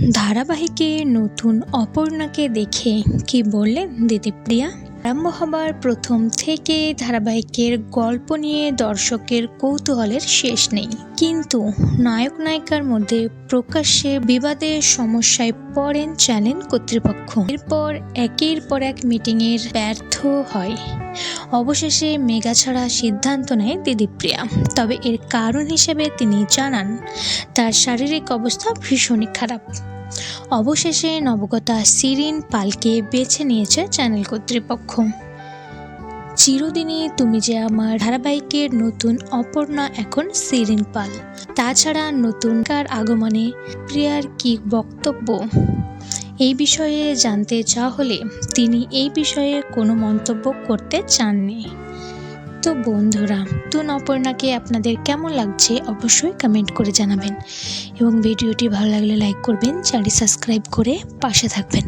ধারাবাহিকে নতুন অপর্ণাকে দেখে কি বললেন দিদিপ্রিয়া? আরম্ভ হবার প্রথম থেকে ধারাবাহিকের গল্প নিয়ে দর্শকের কৌতূহলের শেষ নেই, কিন্তু নায়ক নায়িকার মধ্যে প্রকাশ্যে বিবাদের সমস্যায় পড়েন চ্যানেল কর্তৃপক্ষ। এরপর একের পর এক মিটিংয়ের ব্যর্থ হয়। অবশেষে মেগা ছাড়া সিদ্ধান্ত নেয় দিদিপ্রিয়া। তবে এর কারণ হিসেবে তিনি জানান, তার শারীরিক অবস্থা ভীষণই খারাপ। অবশেষে নবাগতা শিরিন পালকে বেছে নিয়েছে চ্যানেল কর্তৃপক্ষ। চিরদিনই তুমি যে আমার ধারাবাহিকের নতুন অপর্ণা এখন শিরিন পাল। তাছাড়া নতুনকার আগমনে প্রিয়ার কি বক্তব্য, এই বিষয়ে জানতে চাওয়া হলে তিনি এই বিষয়ে কোনো মন্তব্য করতে চাননি। তো বন্ধুরা, নতুন অপর্ণাকে আপনাদের কেমন লাগছে অবশ্যই কমেন্ট করে জানাবেন এবং ভিডিওটি ভালো লাগলে লাইক করবেন, চ্যানেলটি সাবস্ক্রাইব করে পাশে থাকবেন।